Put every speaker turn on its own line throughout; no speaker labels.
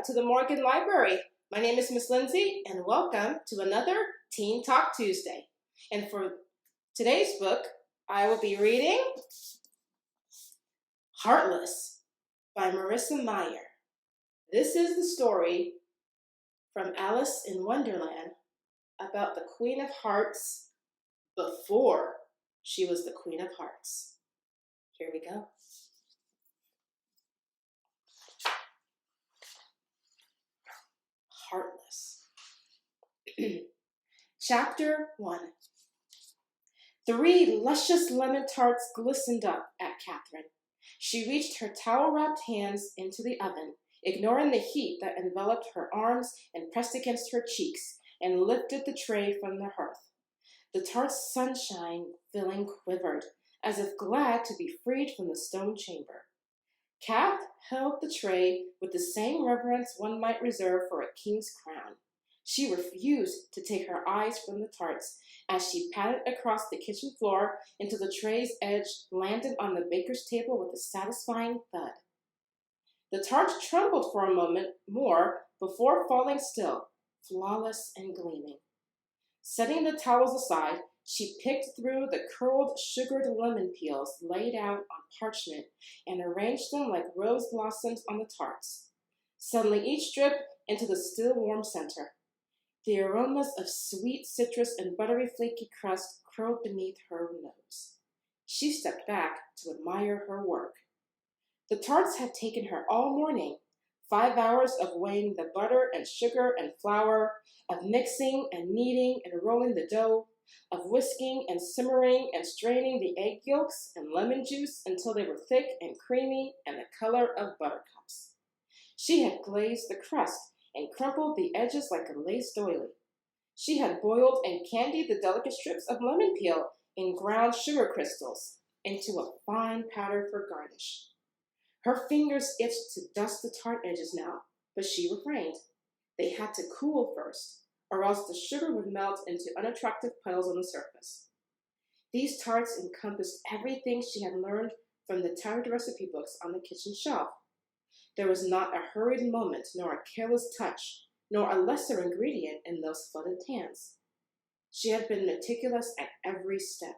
to the Morgan Library. My name is Miss Lindsay, and welcome to another Teen Talk Tuesday. And for today's book, I will be reading Heartless by Marissa Meyer. This is the story from Alice in Wonderland about the Queen of Hearts before she was the Queen of Hearts. Here we go. Heartless. Chapter 1. 3 luscious lemon tarts glistened up at Catherine. She reached her towel-wrapped hands into the oven, ignoring the heat that enveloped her arms and pressed against her cheeks, and lifted the tray from the hearth. The tart's sunshine filling quivered, as if glad to be freed from the stone chamber. Cath held the tray with the same reverence one might reserve for a king's crown. She refused to take her eyes from the tarts as she patted across the kitchen floor until the tray's edge landed on the baker's table with a satisfying thud. The tart trembled for a moment more before falling still, flawless and gleaming. Setting the towels aside, she picked through the curled, sugared lemon peels laid out on parchment and arranged them like rose blossoms on the tarts, settling each strip into the still warm center. The aromas of sweet citrus and buttery flaky crust curled beneath her nose. She stepped back to admire her work. The tarts had taken her all morning, 5 hours of weighing the butter and sugar and flour, of mixing and kneading and rolling the dough, of whisking and simmering and straining the egg yolks and lemon juice until they were thick and creamy and the color of buttercups. She had glazed the crust and crumpled the edges like a lace doily. She had boiled and candied the delicate strips of lemon peel in ground sugar crystals into a fine powder for garnish. Her fingers itched to dust the tart edges now, but she refrained. They had to cool first, or else the sugar would melt into unattractive puddles on the surface. These tarts encompassed everything she had learned from the tattered recipe books on the kitchen shelf. There was not a hurried moment, nor a careless touch, nor a lesser ingredient in those flooded pans. She had been meticulous at every step.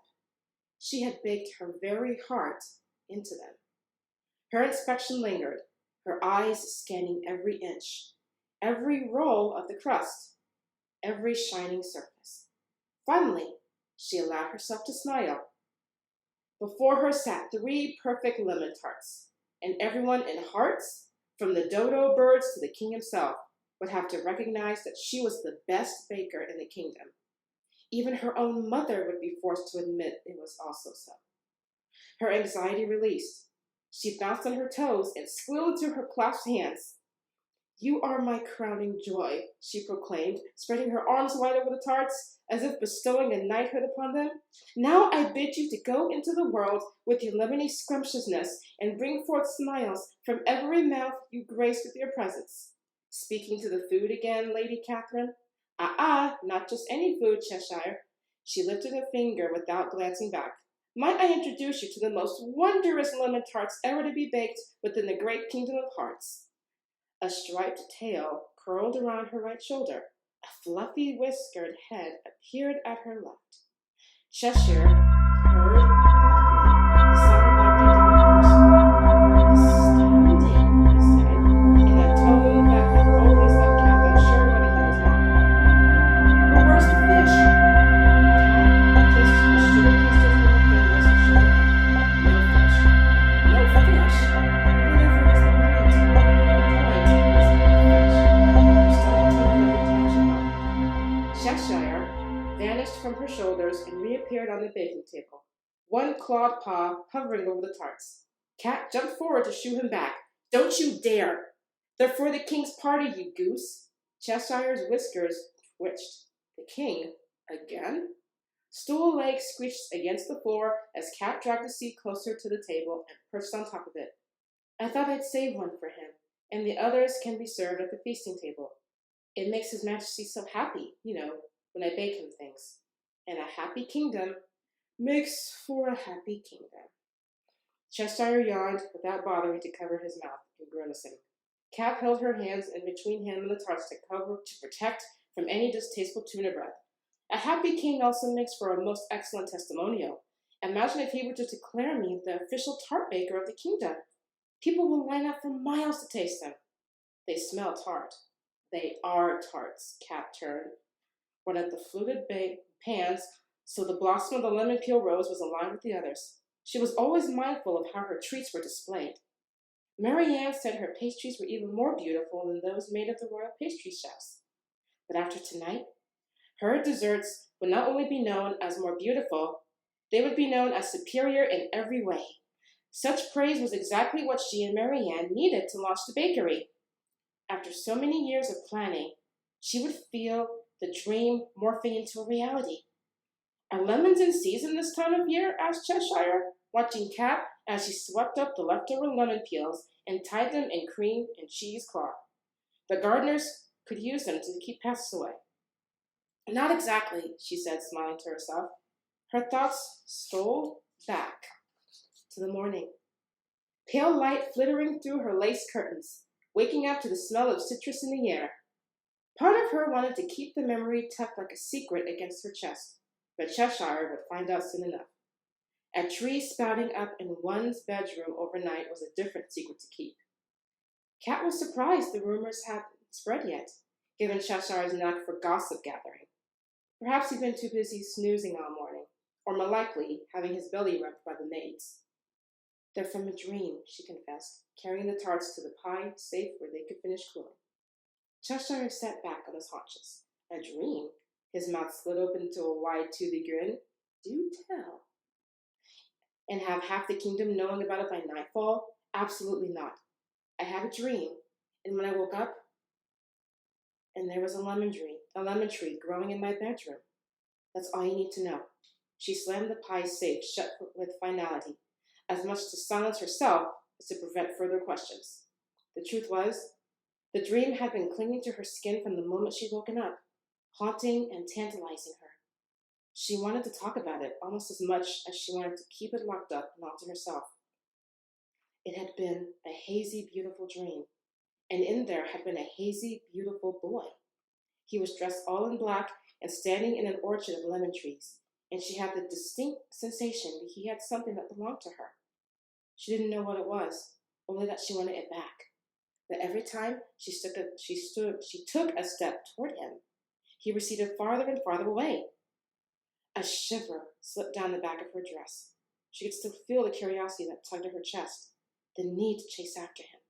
She had baked her very heart into them. Her inspection lingered, her eyes scanning every inch, every roll of the crust, every shining surface. Finally, she allowed herself to smile. Before her sat 3 perfect lemon tarts, and everyone in Hearts, from the dodo birds to the king himself, would have to recognize that she was the best baker in the kingdom. Even her own mother would be forced to admit it was also so. Her anxiety released. She bounced on her toes and squealed into her clasped hands. "You are my crowning joy," she proclaimed, spreading her arms wide over the tarts, as if bestowing a knighthood upon them. "Now I bid you to go into the world with your lemony scrumptiousness and bring forth smiles from every mouth you grace with your presence." Speaking to the food again, Lady Catherine. Not just any food, Cheshire. She lifted her finger without glancing back. "Might I introduce you to the most wondrous lemon tarts ever to be baked within the great kingdom of Hearts?" A striped tail curled around her right shoulder. A fluffy whiskered head appeared at her left. Cheshire heard the sound of vibrating down her spine. "Astounding," he said, in a tone that had always left Cath unsure whether he was mocking. "But where's the fish?" Cath kissed the sugar crystals from her fingers and shook her head. "No fish. No fish? Whatever is the point? The point is the fish." Her stomach tingled every time she thought. Cheshire vanished from her shoulders and reappeared on the baking table, one clawed paw hovering over the tarts. Cat jumped forward to shoo him back. "Don't you dare! They're for the king's party, you goose." Cheshire's whiskers twitched. The king? Again? Stool legs screeched against the floor as Cat dragged a seat closer to the table and perched on top of it. "I thought I'd save one for him, and the others can be served at the feasting table. It makes His Majesty so happy, when I bake him things. And a happy kingdom makes for a happy kingdom." Cheshire yawned without bothering to cover his mouth and grimacing. Cath held her hands in between him and the tarts to protect from any distasteful tuna breath. A happy king also makes for a most excellent testimonial. Imagine if he were to declare me the official tart baker of the kingdom. People will line up for miles to taste them. They smell tart. They are tarts, Cath turned one of the fluted pans so the blossom of the lemon peel rose was aligned with the others. She was always mindful of how her treats were displayed. Marianne said her pastries were even more beautiful than those made of the royal pastry chefs. But after tonight, her desserts would not only be known as more beautiful, they would be known as superior in every way. Such praise was exactly what she and Marianne needed to launch the bakery. After so many years of planning, she would feel the dream morphing into a reality. Are lemons in season this time of year? Asked Cheshire, watching Cath as she swept up the leftover lemon peels and tied them in cream and cheese cloth. The gardeners could use them to keep pests away. Not exactly, she said, smiling to herself. Her thoughts stole back to the morning. Pale light flittering through her lace curtains, waking up to the smell of citrus in the air. Part of her wanted to keep the memory tucked like a secret against her chest, but Cheshire would find out soon enough. A tree spouting up in one's bedroom overnight was a different secret to keep. Cat was surprised the rumors hadn't spread yet, given Cheshire's knack for gossip gathering. Perhaps he'd been too busy snoozing all morning, or more likely, having his belly rubbed by the maids. They're from a dream, she confessed, carrying the tarts to the pie safe where they could finish cooling. Cheshire sat back on his haunches. A dream? His mouth slid open into a wide, toothy grin. Do tell. And have half the kingdom knowing about it by nightfall? Absolutely not. I had a dream, and when I woke up, and there was a lemon tree growing in my bedroom. That's all you need to know. She slammed the pie safe shut with finality, as much to silence herself as to prevent further questions. The truth was, the dream had been clinging to her skin from the moment she'd woken up, haunting and tantalizing her. She wanted to talk about it almost as much as she wanted to keep it locked up and all to herself. It had been a hazy, beautiful dream, and in there had been a hazy, beautiful boy. He was dressed all in black and standing in an orchard of lemon trees, and she had the distinct sensation that he had something that belonged to her. She didn't know what it was, only that she wanted it back. But every time she took a step toward him, he receded farther and farther away. A shiver slipped down the back of her dress. She could still feel the curiosity that tugged at her chest, the need to chase after him.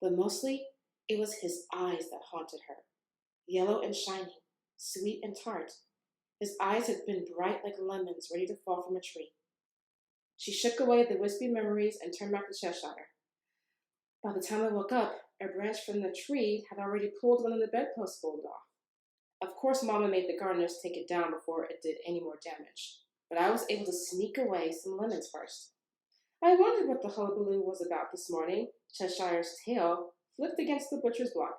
But mostly, it was his eyes that haunted her, yellow and shining, sweet and tart. His eyes had been bright like lemons ready to fall from a tree. She shook away the wispy memories and turned back to Cheshire. By the time I woke up, a branch from the tree had already pulled one of the bedposts folded off. Of course, Mama made the gardeners take it down before it did any more damage, but I was able to sneak away some lemons first. I wondered what the hullabaloo was about this morning. Cheshire's tail flipped against the butcher's block.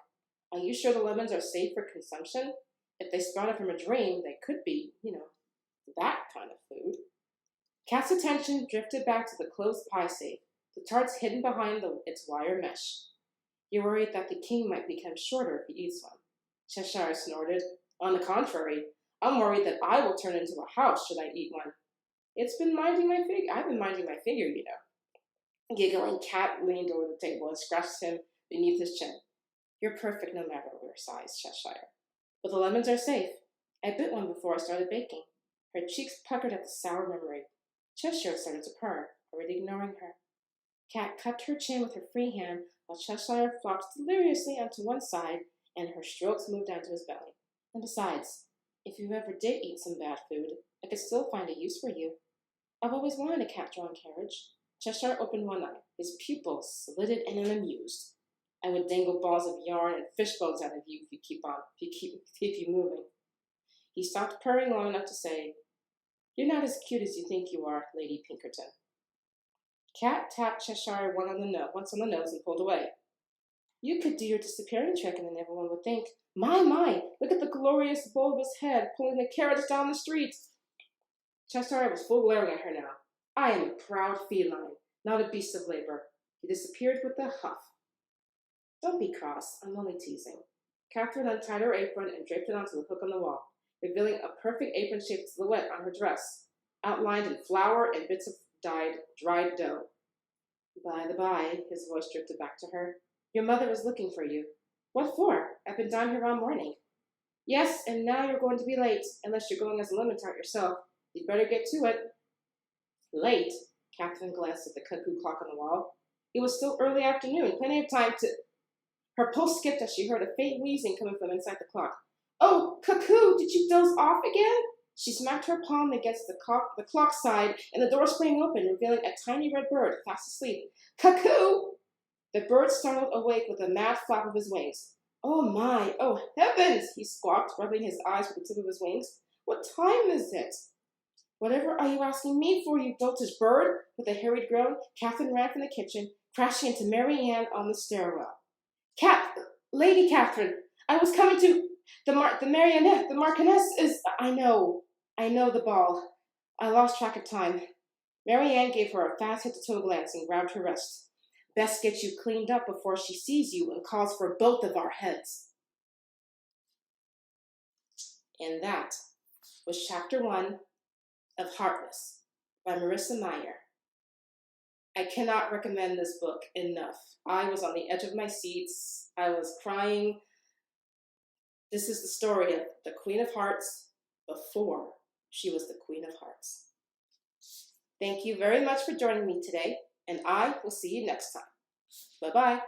Are you sure the lemons are safe for consumption? If they sprouted from a dream, they could be, that kind of food. Cat's attention drifted back to the closed pie safe, the tarts hidden behind its wire mesh. You're worried that the king might become shorter if he eats one. Cheshire snorted. On the contrary, I'm worried that I will turn into a house should I eat one. I've been minding my figure, Giggling, Cat leaned over the table and scratched him beneath his chin. You're perfect no matter your size, Cheshire. But the lemons are safe. I bit one before I started baking. Her cheeks puckered at the sour memory. Cheshire started to purr, already ignoring her. Cat cupped her chin with her free hand while Cheshire flopped deliriously onto one side and her strokes moved down to his belly. And besides, if you ever did eat some bad food, I could still find a use for you. I've always wanted a cat-drawn carriage. Cheshire opened one eye, his pupils slitted and unamused. I would dangle balls of yarn and fish bones out of you if you keep you moving. He stopped purring long enough to say, You're not as cute as you think you are, Lady Pinkerton. Cat tapped Cheshire once on the nose and pulled away. You could do your disappearing trick and then everyone would think, My, look at the glorious bulbous head pulling the carriage down the street. Cheshire was full glaring at her now. I am a proud feline, not a beast of labor. He disappeared with a huff. Don't be cross. I'm only teasing. Catherine untied her apron and draped it onto the hook on the wall, revealing a perfect apron-shaped silhouette on her dress, outlined in flour and bits of dried dough. By the by, his voice drifted back to her. Your mother is looking for you. What for? I've been down here all morning. Yes, and now you're going to be late, unless you're going as a lemon tart yourself. You'd better get to it. Late? Catherine glanced at the cuckoo clock on the wall. It was still early afternoon, plenty of time to... Her pulse skipped as she heard a faint wheezing coming from inside the clock. Oh, cuckoo, did you doze off again? She smacked her palm against the clock side, and the door sprang open, revealing a tiny red bird fast asleep. Cuckoo! The bird startled awake with a mad flap of his wings. Oh my, oh heavens, he squawked, rubbing his eyes with the tip of his wings. What time is it? Whatever are you asking me for, you doltish bird? With a harried groan, Catherine ran from the kitchen, crashing into Mary Ann on the stairwell. Lady Catherine, I was coming to... The Marchioness is... I know the ball. I lost track of time. Mary Ann gave her a fast head-to-toe glance and grabbed her wrist. Best get you cleaned up before she sees you and calls for both of our heads. And that was Chapter 1 of Heartless by Marissa Meyer. I cannot recommend this book enough. I was on the edge of my seats. I was crying. This is the story of the Queen of Hearts before she was the Queen of Hearts. Thank you very much for joining me today, and I will see you next time. Bye-bye.